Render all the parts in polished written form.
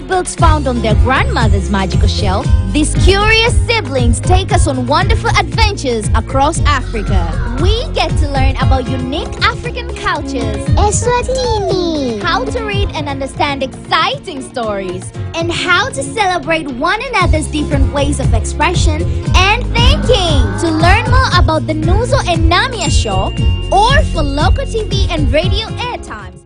precious books found on their grandmother's magical shelf, these curious siblings take us on wonderful adventures across Africa. We get to learn about unique African cultures, Eswatini, how to read and understand exciting stories, and how to celebrate one another's different ways of expression and thinking. To learn more about the Nuzo and Namia show, or for local TV and radio airtimes.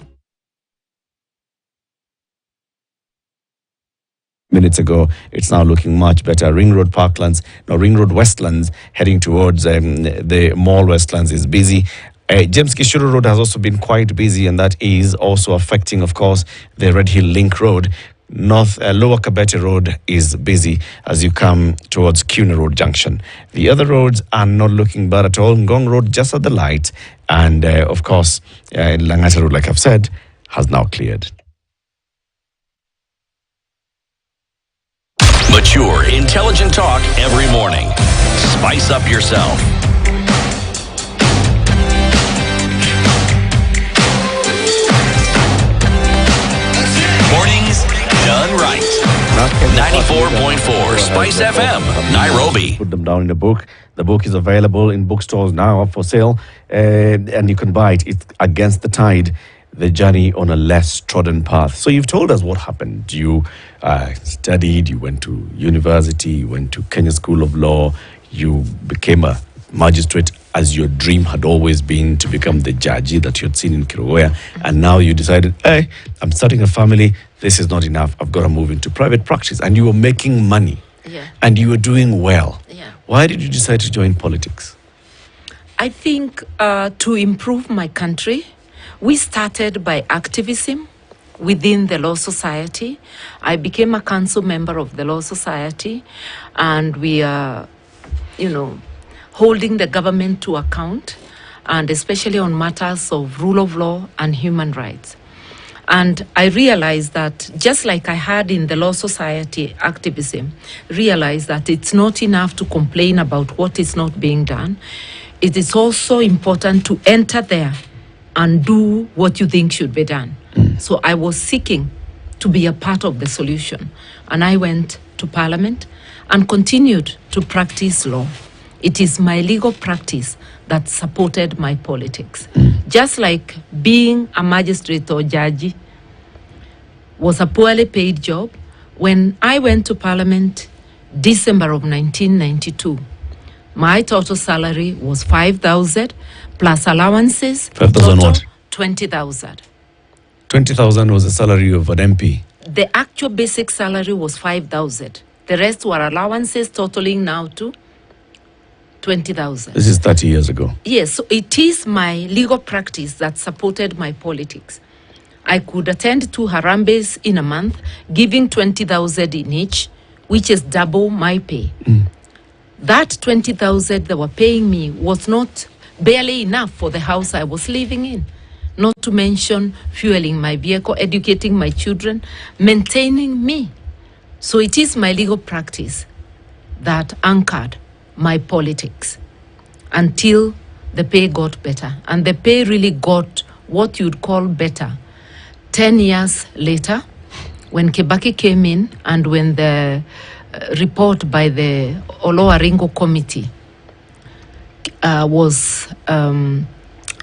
Minutes ago, it's now looking much better. Ring Road Parklands, now Ring Road Westlands, heading towards the Mall Westlands is busy. James Kishuru Road has also been quite busy, and that is also affecting, of course, the Red Hill Link Road. Lower Kabete Road is busy as you come towards Kuna Road Junction. The other roads are not looking bad at all. Ngong Road just at the light, and of course, Langata Road, like I've said, has now cleared. Mature, intelligent talk every morning. Spice up yourself. Mornings done right. 94.4 Spice FM, Nairobi. Put them down in the book. The book is available in bookstores now for sale, and you can buy it. It's Against the Tide, the journey on a less trodden path. So you've told us what happened. You studied, you went to university, you went to Kenya School of Law, you became a magistrate, as your dream had always been to become the judge that you had seen in Karua, and now you decided, hey, I'm starting a family, this is not enough, I've got to move into private practice, and you were making money, and you were doing well. Why did you decide to join politics? I think to improve my country. We started by activism within the Law Society. I became a council member of the Law Society, and we are, holding the government to account, and especially on matters of rule of law and human rights. And I realized that just like I had in the Law Society activism, realized that it's not enough to complain about what is not being done. It is also important to enter there and do what you think should be done. So I was seeking to be a part of the solution. And I went to Parliament and continued to practice law. It is my legal practice that supported my politics. Just like being a magistrate or judge was a poorly paid job, when I went to Parliament December of 1992, my total salary was 5,000 plus allowances. 5,000 what? 20,000. 20,000 was the salary of an MP. The actual basic salary was 5,000. The rest were allowances, totaling now to 20,000. This is 30 years ago. Yes, so it is my legal practice that supported my politics. I could attend 2 harambes in a month, giving 20,000 in each, which is double my pay. That 20,000 they were paying me was not barely enough for the house I was living in. Not to mention fueling my vehicle, educating my children, maintaining me. So it is my legal practice that anchored my politics until the pay got better. And the pay really got what you'd call better 10 years later, when Kibaki came in and when the report by the Olowaringo Committee was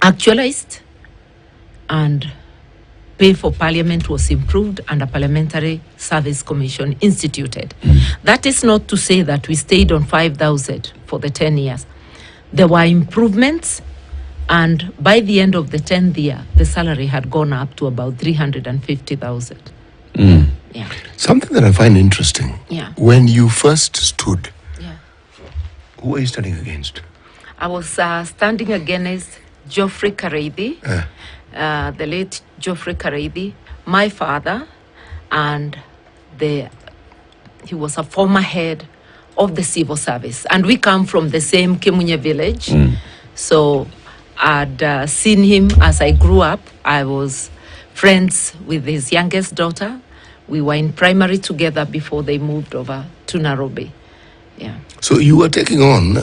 actualized, and pay for Parliament was improved and a Parliamentary Service Commission instituted. That is not to say that we stayed on 5,000 for the 10 years. There were improvements, and by the end of the 10th year, the salary had gone up to about 350,000. Yeah. Something that I find interesting. Yeah. When you first stood, who were you standing against? I was standing against Geoffrey Kareithi, the late Geoffrey Kareithi, my father, and he was a former head of the civil service. And we come from the same Kimunye village. So I'd seen him as I grew up. I was friends with his youngest daughter. We were in primary together before they moved over to Nairobi. Yeah. So you were taking on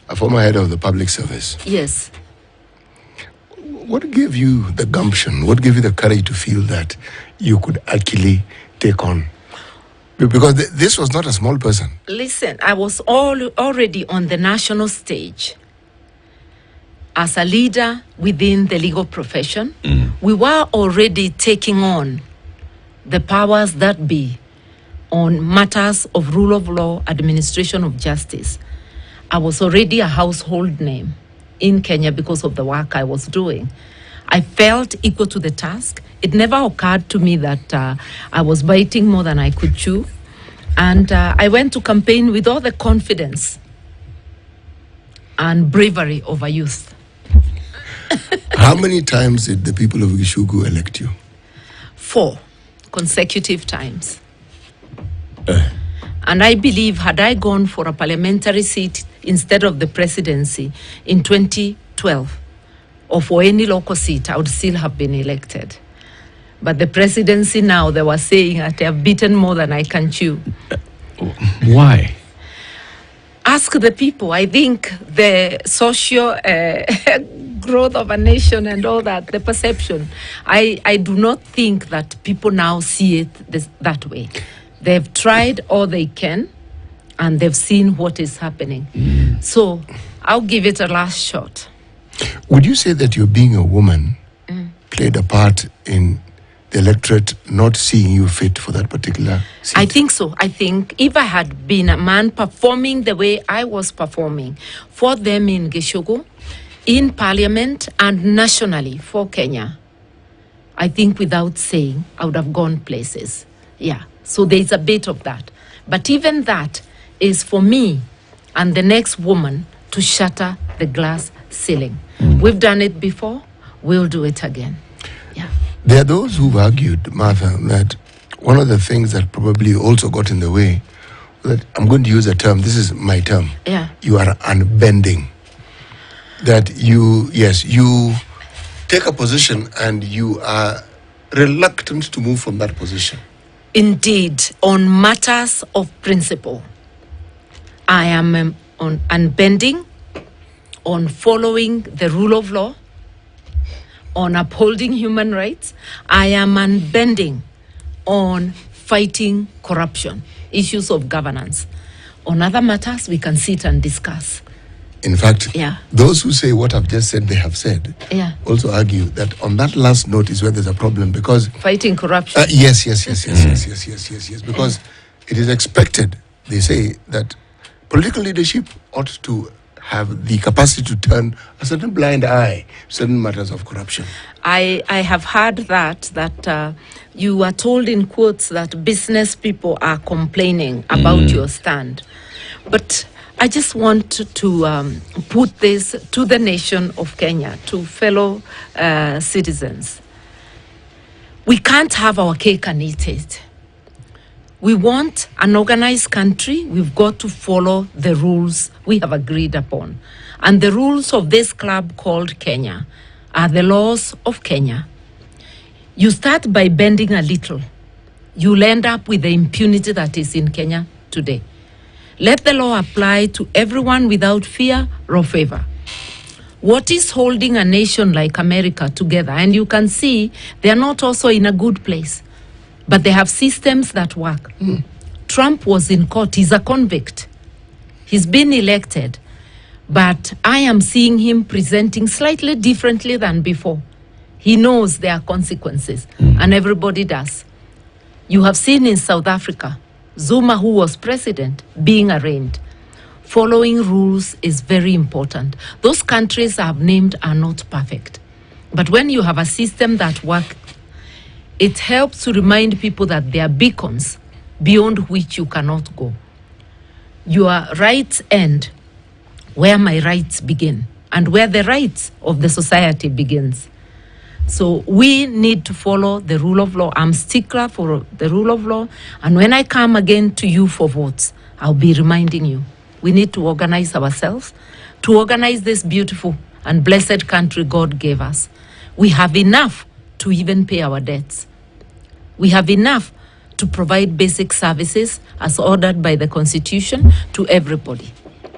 a former head of the public service. Yes. What gave you the gumption? What gave you the courage to feel that you could actually take on? Because this was not a small person. Listen, I was already on the national stage as a leader within the legal profession. We were already taking on the powers that be on matters of rule of law, administration of justice. I was already a household name in Kenya because of the work I was doing. I felt equal to the task. It never occurred to me that I was biting more than I could chew. And I went to campaign with all the confidence and bravery of a youth. How many times did the people of Gishugu elect you? 4 consecutive times. And I believe had I gone for a parliamentary seat instead of the presidency in 2012, or for any local seat, I would still have been elected. But the presidency now, they were saying that I have beaten more than I can chew. Why? Ask the people. I think the social growth of a nation and all that, the perception, I do not think that people now see it that way. They've tried all they can, and they've seen what is happening. So I'll give it a last shot. Would you say that your being a woman played a part in the electorate not seeing you fit for that particular seat? I think so. I think if I had been a man performing the way I was performing for them in Gishugu, in parliament and nationally for Kenya, I think without saying, I would have gone places. Yeah. So there's a bit of that. But even that is for me and the next woman to shatter the glass ceiling. We've done it before. We'll do it again. Yeah. There are those who've argued, Martha, that one of the things that probably also got in the way, that I'm going to use a term, this is my term. Yeah. You are unbending. That you take a position and you are reluctant to move from that position. Indeed, on matters of principle, I am on unbending, on following the rule of law, on upholding human rights. I am unbending on fighting corruption, issues of governance. On other matters, we can sit and discuss. In fact, Yeah. those who say what I've just said, they have said, Yeah. also argue that on that last note is where there's a problem because... Fighting corruption. Yes. Because it is expected, they say, that political leadership ought to have the capacity to turn a certain blind eye to certain matters of corruption. I have heard that you are told in quotes that business people are complaining about your stand. But I just want to put this to the nation of Kenya, to fellow citizens. We can't have our cake and eat it. We want an organized country. We've got to follow the rules we have agreed upon. And the rules of this club called Kenya are the laws of Kenya. You start by bending a little. You'll end up with the impunity that is in Kenya today. Let the law apply to everyone without fear or favor. What is holding a nation like America together? And you can see they are not also in a good place, but they have systems that work. Trump was in court. He's a convict. He's been elected, but I am seeing him presenting slightly differently than before. He knows there are consequences, and everybody does. You have seen in South Africa, Zuma, who was president, being arraigned. Following rules is very important. Those countries I have named are not perfect. But when you have a system that works, it helps to remind people that there are beacons beyond which you cannot go. Your rights end where my rights begin and where the rights of the society begins. So we need to follow the rule of law. I'm stickler for the rule of law. And when I come again to you for votes, I'll be reminding you, we need to organize ourselves, to organize this beautiful and blessed country God gave us. We have enough to even pay our debts. We have enough to provide basic services as ordered by the Constitution to everybody.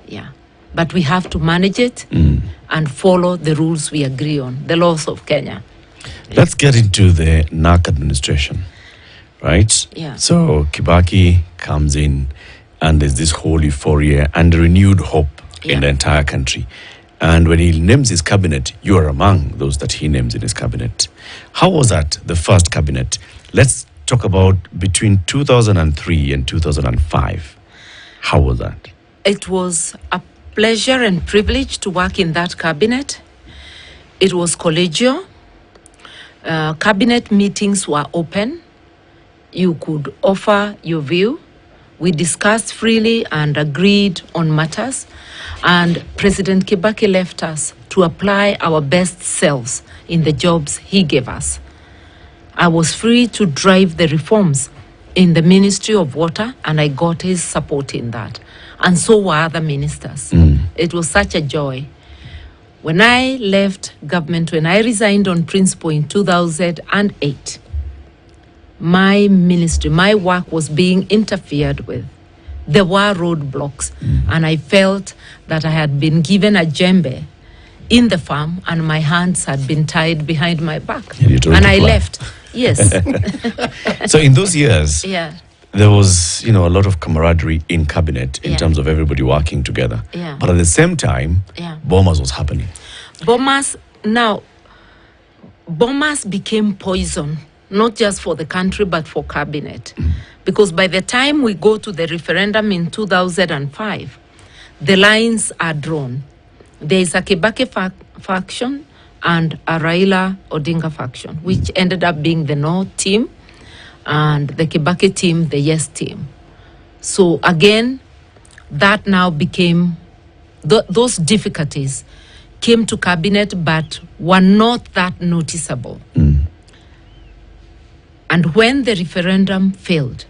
Yeah. But we have to manage it and follow the rules we agree on, the laws of Kenya. Let's get into the NAC administration. right? Yeah. So Kibaki comes in, and there's this whole euphoria and renewed hope in the entire country. And when he names his cabinet, you are among those that he names in his cabinet. How was that, the first cabinet? Let's talk about between 2003 and 2005. How was that? It was a pleasure and privilege to work in that cabinet. It was collegial. Cabinet meetings were open. You could offer your view. We discussed freely and agreed on matters. And President Kibaki left us to apply our best selves in the jobs he gave us. I was free to drive the reforms in the Ministry of Water, and I got his support in that. And so were other ministers. It was such a joy. When I left government, when I resigned on principle in 2008, my ministry, my work was being interfered with. There were roadblocks, and I felt that I had been given a djembe in the farm, and my hands had been tied behind my back. And I left. Yes. So in those years, Yeah. there was, a lot of camaraderie in cabinet in terms of everybody working together. Yeah. But at the same time, Yeah. bombers was happening. Bombers became poison, not just for the country, but for cabinet. Because by the time we go to the referendum in 2005, the lines are drawn. There is a Kibaki faction and a Raila Odinga faction, which ended up being the No team, and the Kibaki team, the Yes team. So again, that now became, those difficulties came to cabinet, but were not that noticeable. And when the referendum failed,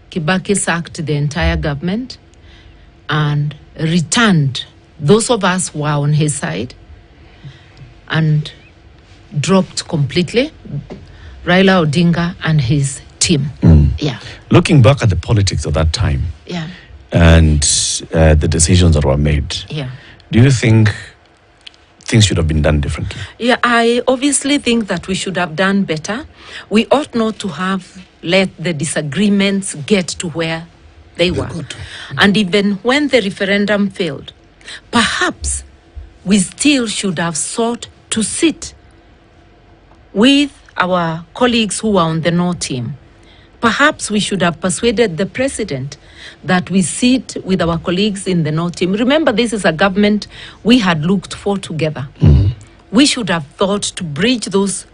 Kibaki sacked the entire government and returned those of us who were on his side and dropped completely Raila Odinga and his team. Yeah. Looking back at the politics of that time, Yeah. and the decisions that were made, Yeah. do you think things should have been done differently? Yeah, I obviously think that we should have done better. We ought not to have let the disagreements get to where they were. And even when the referendum failed, perhaps we still should have sought to sit with our colleagues who were on the No team. Perhaps we should have persuaded the president that we sit with our colleagues in the No team. Remember, this is a government we had looked for together. We should have thought to bridge those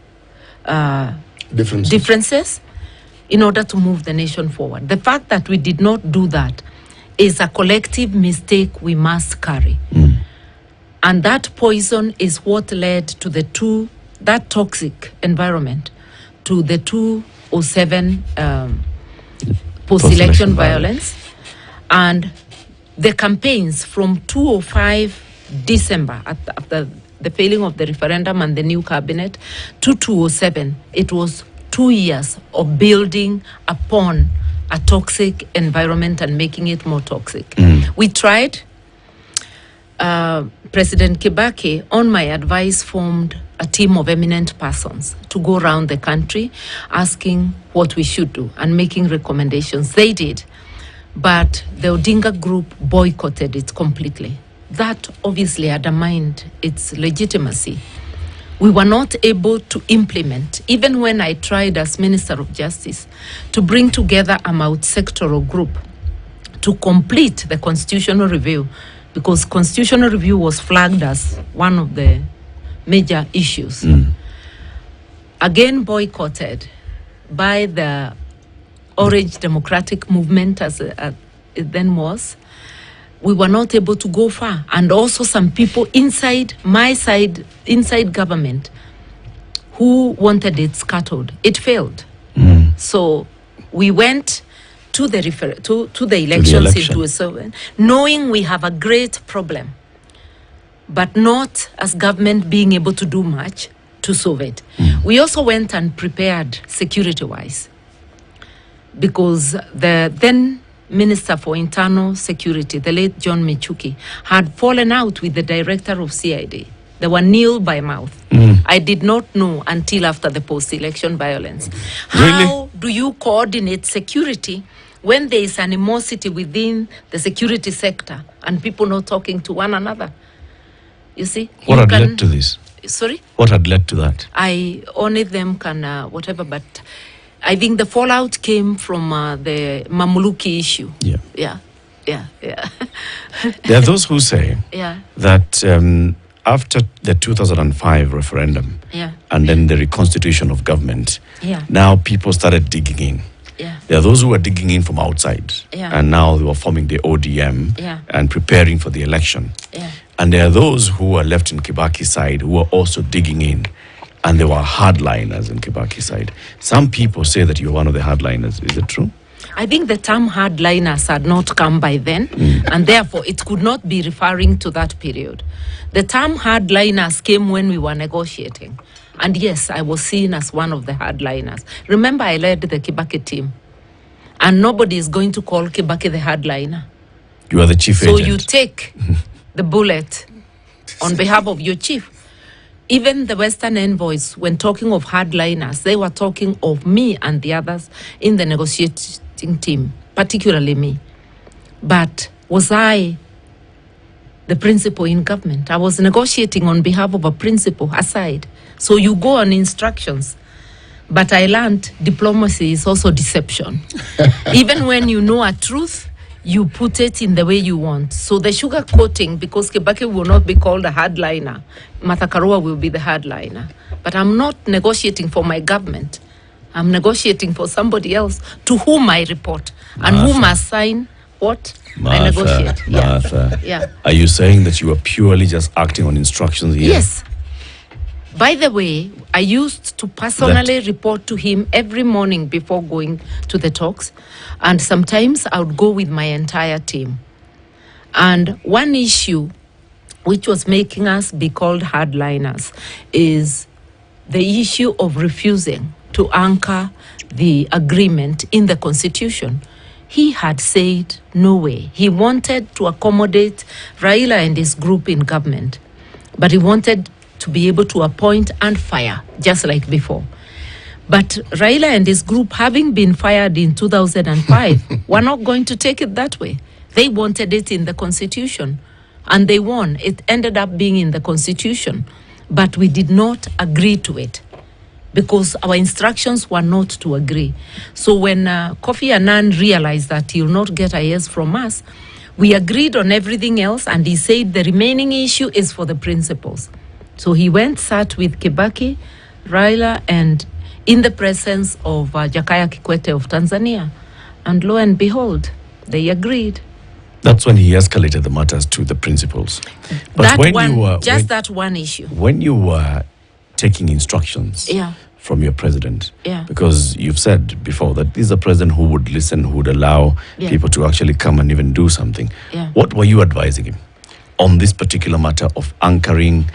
differences in order to move the nation forward. The fact that we did not do that is a collective mistake we must carry. And that poison is what led to that toxic environment, to the 2007 post-election violence, and the campaigns from 2005 December, after the failing of the referendum and the new cabinet, to 2007. It was 2 years of building upon a toxic environment and making it more toxic. We tried. President Kibaki, on my advice, formed a team of eminent persons to go around the country asking what we should do and making recommendations. They did. But the Odinga group boycotted it completely. That obviously undermined its legitimacy. We were not able to implement, even when I tried as Minister of Justice, to bring together a multi-sectoral group to complete the constitutional review, because constitutional review was flagged as one of the major issues. Again boycotted by the Orange Democratic Movement, as it then was. We were not able to go far. And also some people inside my side, inside government, who wanted it scuttled. It failed. So we went to the elections in 2007, knowing we have a great problem, but not as government being able to do much to solve it. We also went and prepared security-wise, because the then Minister for Internal Security, the late John Michuki, had fallen out with the director of CID. They were nil by mouth. I did not know until after the post-election violence how do you coordinate security when there is animosity within the security sector and people not talking to one another? You see? What had led to this? Sorry? What had led to that? Only them can, whatever, but I think the fallout came from the Mamluki issue. Yeah. Yeah. There are those who say Yeah. that after the 2005 referendum Yeah. and then the reconstitution of government, Yeah. now people started digging in. Yeah. There are those who were digging in from outside, Yeah. and now they were forming the ODM Yeah. and preparing for the election. Yeah. And there are those who were left in Kibaki's side who were also digging in, and they were hardliners in Kibaki's side. Some people say that you're one of the hardliners. Is it true? I think the term hardliners had not come by then, and therefore it could not be referring to that period. The term hardliners came when we were negotiating. And yes, I was seen as one of the hardliners. Remember, I led the Kibaki team. And nobody is going to call Kibaki the hardliner. You are the chief So agent. you take the bullet on behalf of your chief. Even the Western envoys, when talking of hardliners, they were talking of me and the others in the negotiating team, particularly me. But was I the principal in government? I was negotiating on behalf of a principal aside. So you go on instructions. But I learned diplomacy is also deception. Even when you know a truth, you put it in the way you want. So the sugar coating, because Kibaki will not be called a hardliner, Karua will be the hardliner. But I'm not negotiating for my government. I'm negotiating for somebody else to whom I report and who must sign what I negotiate. Martha. Yeah. Are you saying that you are purely just acting on instructions here? Yes. By the way, I used to personally report to him every morning before going to the talks. And sometimes I would go with my entire team. And one issue which was making us be called hardliners is the issue of refusing to anchor the agreement in the Constitution. He had said no way. He wanted to accommodate Raila and his group in government, but he wanted to be able to appoint and fire, just like before. But Raila and his group, having been fired in 2005, were not going to take it that way. They wanted it in the Constitution, and they won. It ended up being in the Constitution, but we did not agree to it because our instructions were not to agree. So when Kofi Annan realized that he will not get a yes from us, we agreed on everything else, and he said the remaining issue is for the principals. So he went, sat with Kibaki, Raila, and in the presence of Jakaya Kikwete of Tanzania. And lo and behold, they agreed. That's when he escalated the matters to the principals. But that one issue. When you were taking instructions from your president, because you've said before that this is a president who would listen, who would allow people to actually come and even do something. What were you advising him on this particular matter of anchoring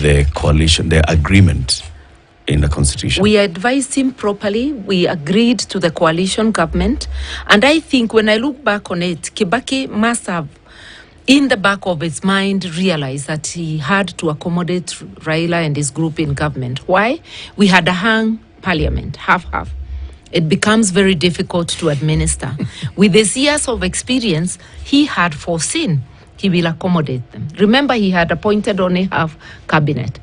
the coalition, the agreement in the Constitution? We advised him properly. We agreed to the coalition government. And I think when I look back on it, Kibaki must have, in the back of his mind, realized that he had to accommodate Raila and his group in government. Why? We had a hung parliament, half-half. It becomes very difficult to administer. With his years of experience, he had foreseen he will accommodate them. Remember, he had appointed only half cabinet.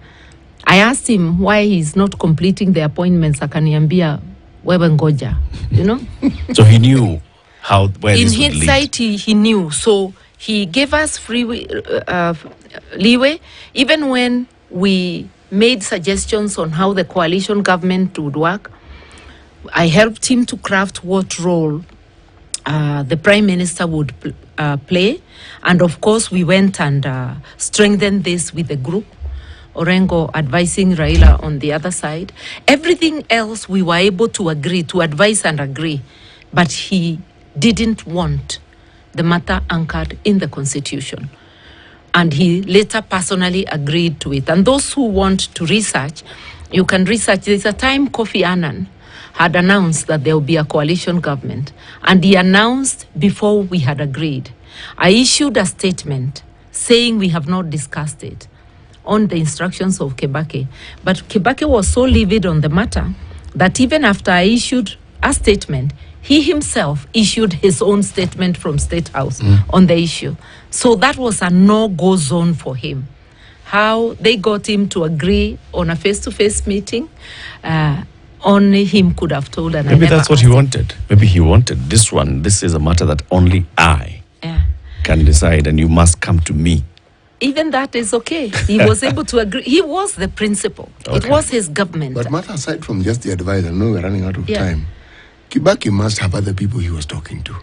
I asked him why he's not completing the appointments. Akaniambia, wewe ngoja, you know? So he knew where in this would hindsight, he knew. So he gave us free leeway, even when we made suggestions on how the coalition government would work. I helped him to craft what role the Prime Minister would play. And of course, we went and strengthened this with the group. Orengo advising Raila on the other side. Everything else we were able to agree, to advise and agree. But he didn't want the matter anchored in the Constitution. And he later personally agreed to it. And those who want to research, you can research. There's a time Kofi Annan had announced that there will be a coalition government. And he announced before we had agreed. I issued a statement saying we have not discussed it on the instructions of Kibaki. But Kibaki was so livid on the matter that even after I issued a statement, he himself issued his own statement from State House on the issue. So that was a no-go zone for him. How they got him to agree on a face-to-face meeting, only him could have told. And maybe that's what he wanted. Maybe he wanted this one. This is a matter that only I can decide, and you must come to me. Even that is okay. He was able to agree. He was the principal. Okay. It was his government. But Martha, aside from just the advice, I know we're running out of time. Kibaki must have other people he was talking to,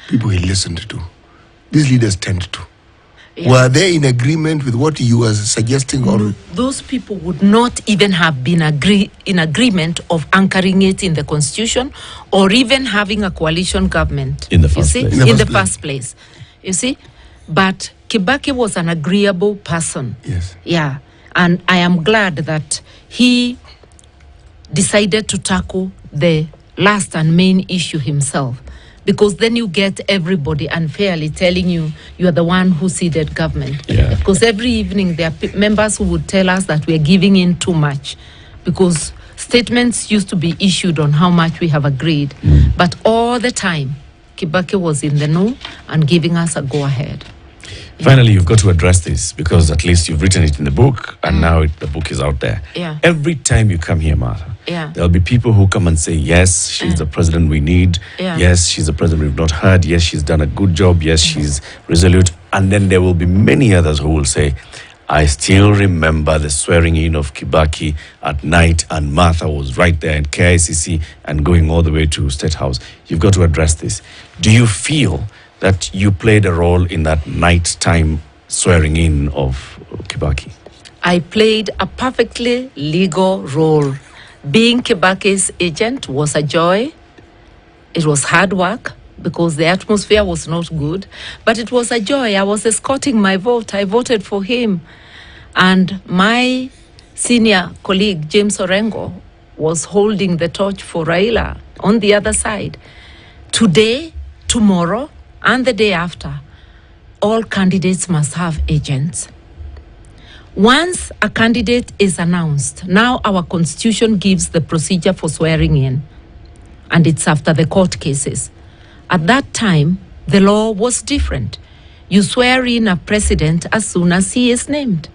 people he listened to. These leaders tend to. Yeah. Were they in agreement with what he was suggesting? Or those people would not even have been in agreement of anchoring it in the constitution or even having a coalition government. In the first place. In the first place. You see? But Kibaki was an agreeable person. Yes. Yeah. And I am glad that he decided to tackle the last and main issue himself. Because then you get everybody unfairly telling you are the one who seeded government. Yeah. Because every evening there are members who would tell us that we are giving in too much. Because statements used to be issued on how much we have agreed. But all the time, Kibaki was in the know and giving us a go-ahead. Finally, you've got to address this because at least you've written it in the book and now the book is out there. Yeah. Every time you come here, Martha, Yeah. there'll be people who come and say, yes, she's the president we need. Yeah. Yes, she's the president we've not heard. Yes, she's done a good job. Yes, she's resolute. And then there will be many others who will say, I still remember the swearing in of Kibaki at night and Martha was right there in KICC and going all the way to State House. You've got to address this. Do you feel that you played a role in that nighttime swearing in of Kibaki? I played a perfectly legal role. Being Kibaki's agent was a joy. It was hard work because the atmosphere was not good, but it was a joy. I was escorting my vote. I voted for him. And my senior colleague, James Orengo, was holding the torch for Raila on the other side. Today, tomorrow, and the day after, all candidates must have agents. Once a candidate is announced, now our constitution gives the procedure for swearing in, and it's after the court cases. At that time, the law was different. You swear in a president as soon as he is named.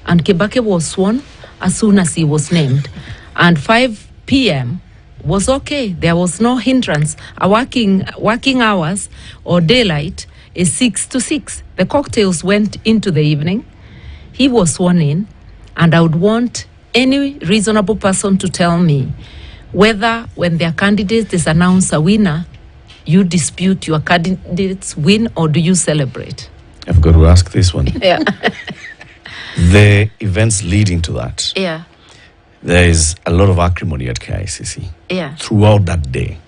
And Kibaki was sworn as soon as he was named. And 5 p.m. was okay. There was no hindrance. A working hours or daylight is 6 to 6. The cocktails went into the evening. He was sworn in, and I would want any reasonable person to tell me whether when their candidate is announced a winner, you dispute your candidate's win or do you celebrate? I've got to ask this one. Yeah. The events leading to that, Yeah. there is a lot of acrimony at KICC Yeah. throughout that day.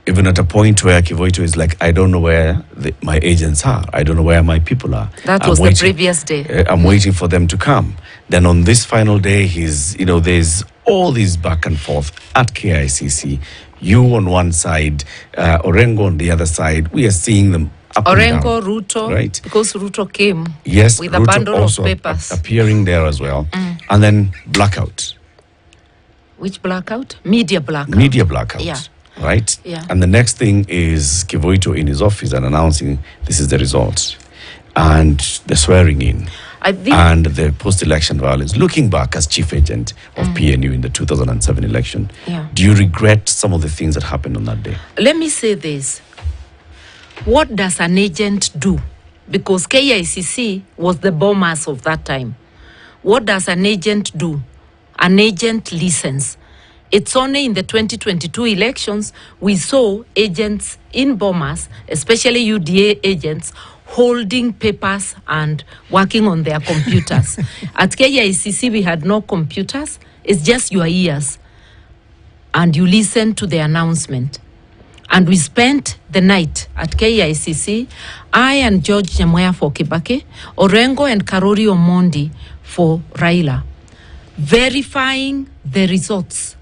Even at a point where Kivoito is like, I don't know where my agents are. I don't know where my people are. That I'm was waiting, the previous day. I'm waiting for them to come. Then on this final day, there's all these back and forth at KICC. You on one side, Orengo on the other side. We are seeing them up and down. Orengo, Ruto, Right. because Ruto came Yes, with a Ruto bundle of also papers. appearing there as well. And then blackout. Which blackout? Media blackout. Media blackout. Yeah. Right? Yeah. And the next thing is Kivoito in his office and announcing this is the results. And the swearing in. I think And the post-election violence. Looking back as chief agent of PNU in the 2007 election, Yeah. do you regret some of the things that happened on that day? let me say this. What does an agent do? Because KICC was the bombers of that time. What does an agent do? An agent listens. It's only in the 2022 elections we saw agents in bombers, especially UDA agents, holding papers and working on their computers. At KICC, we had no computers. It's just your ears. And you listen to the announcement. And we spent the night at KICC, I and George Nyamoya for Kibaki, Orengo and Karori Omondi for Raila, verifying the results,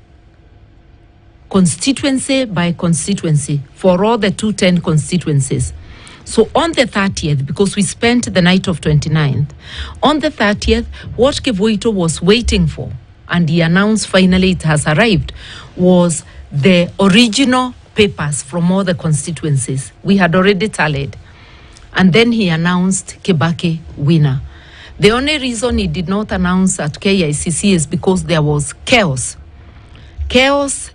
constituency by constituency, for all the 210 constituencies. So on the 30th, because we spent the night of 29th, on the 30th, what Kivoito was waiting for, and he announced finally it has arrived, was the original papers from all the constituencies. We had already tallied. And then he announced Kibaki winner. The only reason he did not announce at KICC is because there was chaos. Chaos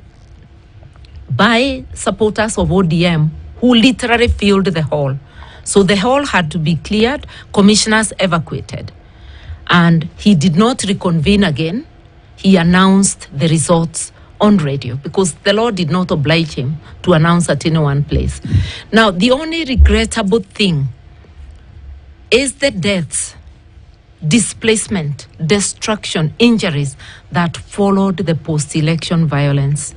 by supporters of ODM who literally filled the hall. So the hall had to be cleared, commissioners evacuated. And he did not reconvene again. He announced the results on radio because the law did not oblige him to announce at any one place. Now, the only regrettable thing is the deaths, displacement, destruction, injuries that followed the post-election violence.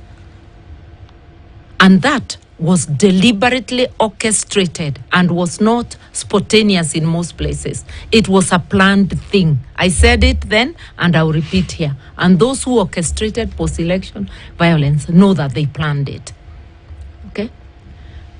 And that was deliberately orchestrated and was not spontaneous in most places. It was a planned thing. I said it then, and I'll repeat here. And those who orchestrated post-election violence know that they planned it. Okay?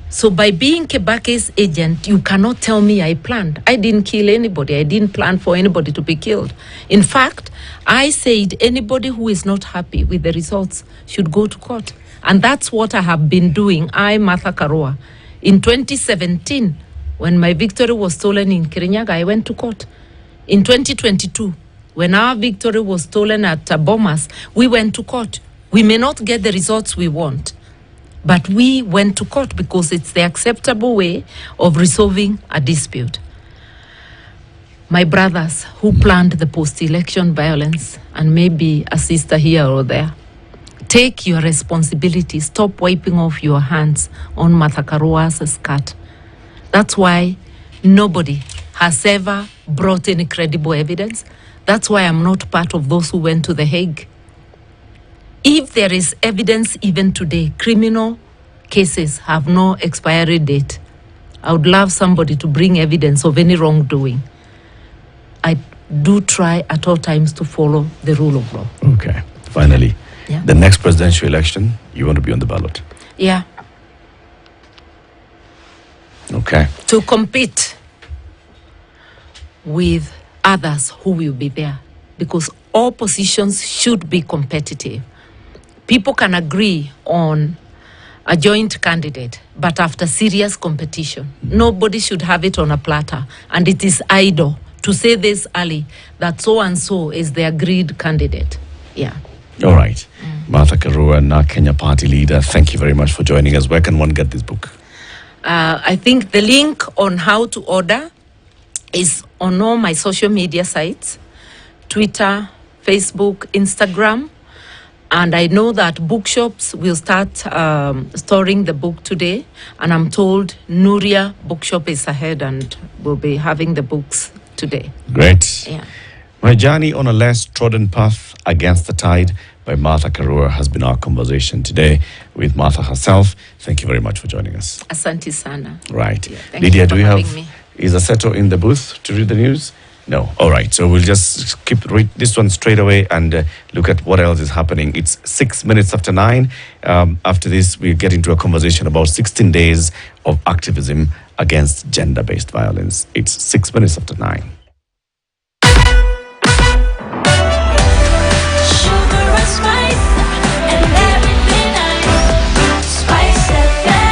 So by being Kibaki's agent, you cannot tell me I planned. I didn't kill anybody. I didn't plan for anybody to be killed. In fact, I said anybody who is not happy with the results should go to court. And that's what I have been doing. I, Martha Karua. In 2017, when my victory was stolen in Kirinyaga, I went to court. In 2022, when our victory was stolen at Bomas, we went to court. We may not get the results we want, but we went to court because it's the acceptable way of resolving a dispute. My brothers who planned the post-election violence, and maybe a sister here or there, take your responsibility. Stop wiping off your hands on Martha Karua's skirt. That's why nobody has ever brought any credible evidence. That's why I'm not part of those who went to The Hague. If there is evidence even today, criminal cases have no expiry date. I would love somebody to bring evidence of any wrongdoing. I do try at all times to follow the rule of law. Okay, finally. Yeah. The next presidential election, you want to be on the ballot. Yeah. Okay. To compete with others who will be there, because all positions should be competitive. People can agree on a joint candidate, but after serious competition, nobody should have it on a platter. And it is idle to say this early, that so-and-so is the agreed candidate. Yeah. All right. Martha Karua, now Kenya Party leader, thank you very much for joining us. Where can one get this book? I think the link on how to order is on all my social media sites, Twitter, Facebook, Instagram. And I know that bookshops will start storing the book today. And I'm told Nuria Bookshop is ahead and will be having the books today. Great. Yeah. My journey on a less trodden path against the tide by Martha Karua has been our conversation today with Martha herself. Thank you very much for joining us. Asante sana. Right. Yeah, thank Lydia, you for do we having have, me. is Aseto in the booth to read the news? No. All right. So we'll just read this one straight away and look at what else is happening. It's 6 minutes after 9. After this, we'll get into a conversation about 16 days of activism against gender-based violence. It's 6 minutes after 9.